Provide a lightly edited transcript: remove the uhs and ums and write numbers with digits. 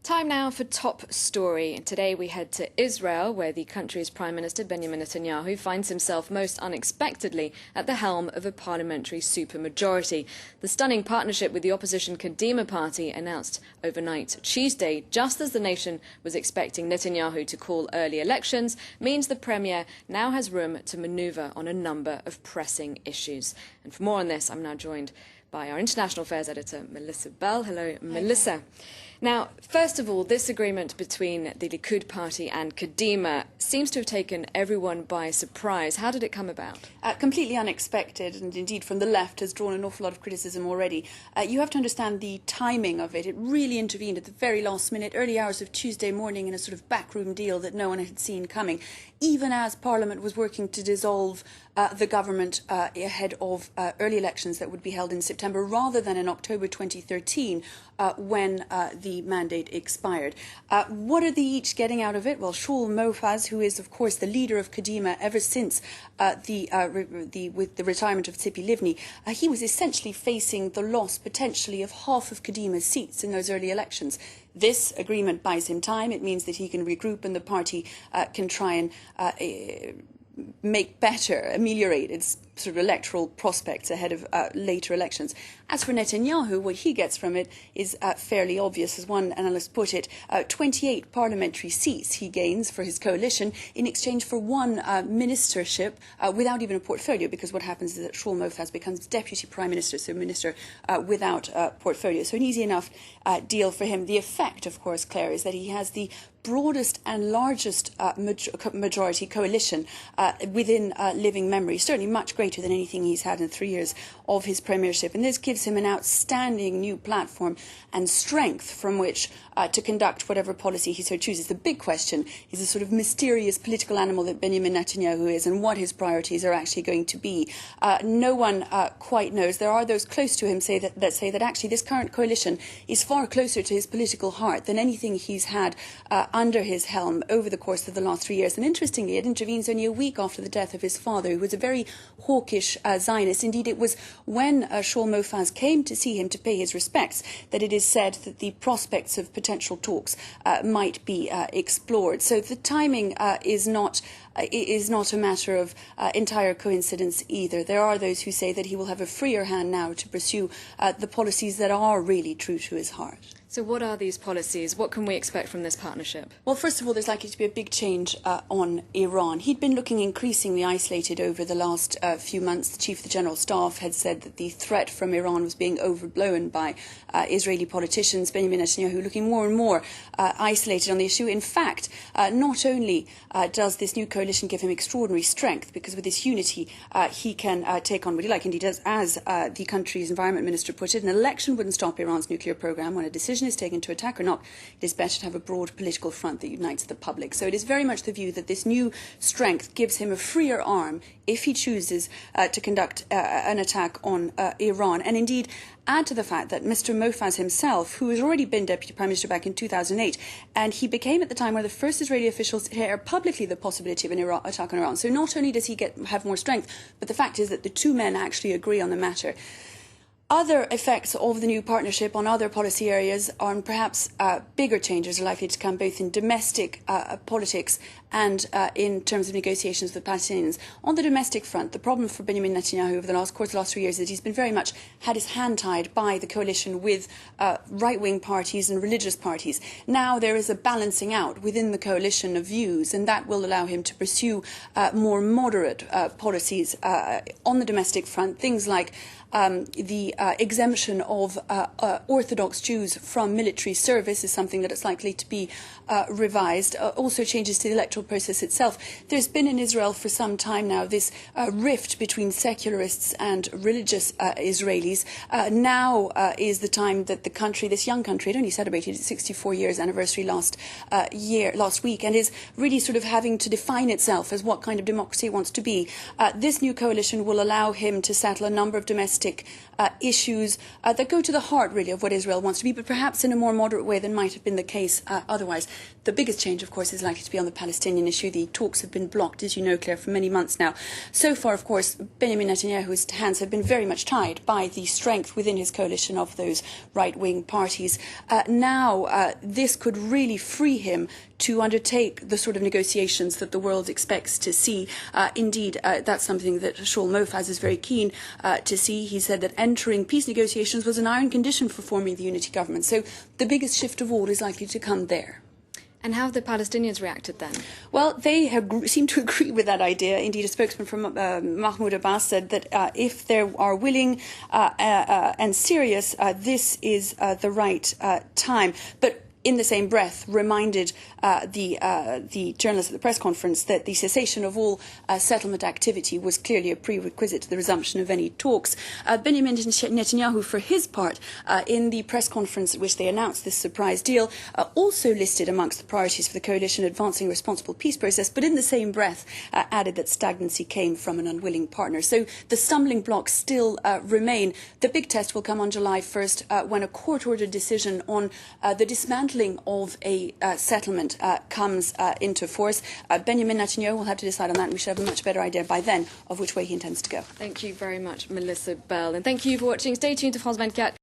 Time now for Top Story. Today we head to Israel, where the country's Prime Minister Benjamin Netanyahu finds himself most unexpectedly at the helm of a parliamentary supermajority. The stunning partnership with the opposition Kadima party announced overnight Tuesday, just as the nation was expecting Netanyahu to call early elections, means the Premier now has room to manoeuvre on a number of pressing issues. And for more on this, I'm now joined by our International Affairs Editor, Melissa Bell. Hello, Melissa. Now, first of all, this agreement between the Likud party and Kadima seems to have taken everyone by surprise. How did it come about? Completely unexpected, and indeed from the left has drawn an awful lot of criticism already. You have to understand the timing of it. It really intervened at the very last minute, early hours of Tuesday morning, in a sort of backroom deal that no one had seen coming, even as Parliament was working to dissolve the government ahead of early elections that would be held in September, rather than in October 2013, when the mandate expired. What are they each getting out of it? Well, Shaul Mofaz, who is, of course, the leader of Kadima ever since with the retirement of Tzipi Livni, he was essentially facing the loss, potentially, of half of Kadima's seats in those early elections. This agreement buys him time. It means that he can regroup and the party can try and make better, ameliorate its sort of electoral prospects ahead of later elections. As for Netanyahu, what he gets from it is fairly obvious. As one analyst put it, 28 parliamentary seats he gains for his coalition in exchange for one ministership without even a portfolio, because what happens is that Shaul Mofaz becomes deputy prime minister, so minister without a portfolio. So an easy enough deal for him. The effect, of course, Claire, is that he has the broadest and largest majority coalition within living memory, certainly much greater than anything he's had in 3 years of his premiership. And this gives him an outstanding new platform and strength from which to conduct whatever policy he so chooses. The big question is the sort of mysterious political animal that Benjamin Netanyahu is and what his priorities are actually going to be. No one quite knows. There are those close to him that say that actually this current coalition is far closer to his political heart than anything he's had under his helm over the course of the last 3 years. And interestingly, it intervenes only a week after the death of his father, who was a very hawkish Zionist. Indeed, it was when Shaul Mofaz came to see him to pay his respects that it is said that the prospects of potential talks might be explored. So the timing is not a matter of entire coincidence either. There are those who say that he will have a freer hand now to pursue the policies that are really true to his heart. So what are these policies? What can we expect from this partnership? Well, first of all, there's likely to be a big change on Iran. He'd been looking increasingly isolated over the last few months. The Chief of the General Staff had said that the threat from Iran was being overblown by Israeli politicians. Benjamin Netanyahu looking more and more isolated on the issue. In fact, not only does this new coalition give him extraordinary strength, because with this unity he can take on what he likes. Indeed, as the country's environment minister put it, an election wouldn't stop Iran's nuclear program. When a decision is taken to attack or not, it is better to have a broad political front that unites the public. So it is very much the view that this new strength gives him a freer arm if he chooses to conduct an attack on Iran. And indeed, add to the fact that Mr. Mofaz himself, who has already been Deputy Prime Minister back in 2008, and he became at the time one of the first Israeli officials to air publicly the possibility of an attack on Iran. So not only does he have more strength, but the fact is that the two men actually agree on the matter. Other effects of the new partnership on other policy areas are perhaps bigger changes are likely to come both in domestic politics and in terms of negotiations with the Palestinians. On the domestic front, the problem for Benjamin Netanyahu over the last 3 years is that he's been very much had his hand tied by the coalition with right-wing parties and religious parties. Now there is a balancing out within the coalition of views, and that will allow him to pursue more moderate policies on the domestic front, things like the exemption of Orthodox Jews from military service is something that is likely to be revised. Also changes to the electoral process itself. There's been in Israel for some time now this rift between secularists and religious Israelis. Now is the time that the country, this young country, it only celebrated its 64 years anniversary last week, and is really sort of having to define itself as what kind of democracy it wants to be. This new coalition will allow him to settle a number of domestic issues that go to the heart, really, of what Israel wants to be, but perhaps in a more moderate way than might have been the case otherwise. The biggest change, of course, is likely to be on the Palestinian Palestinian issue. The talks have been blocked, as you know, Claire, for many months now. So far, of course, Benjamin Netanyahu's hands have been very much tied by the strength within his coalition of those right-wing parties. Now, this could really free him to undertake the sort of negotiations that the world expects to see. Indeed, that's something that Shaul Mofaz is very keen to see. He said that entering peace negotiations was an iron condition for forming the unity government. So the biggest shift of all is likely to come there. And how have the Palestinians reacted then? Well, they seem to agree with that idea. Indeed, a spokesman from Mahmoud Abbas said that if they are willing and serious, this is the right time. But in the same breath, reminded the journalists at the press conference that the cessation of all settlement activity was clearly a prerequisite to the resumption of any talks. Benjamin Netanyahu, for his part, in the press conference at which they announced this surprise deal, also listed amongst the priorities for the coalition advancing a responsible peace process, but in the same breath added that stagnancy came from an unwilling partner. So the stumbling blocks still remain. The big test will come on July 1st when a court-ordered decision on the dismantling of a settlement comes into force. Benjamin Netanyahu will have to decide on that, and we should have a much better idea by then of which way he intends to go. Thank you very much, Melissa Bell. And thank you for watching. Stay tuned to France 24.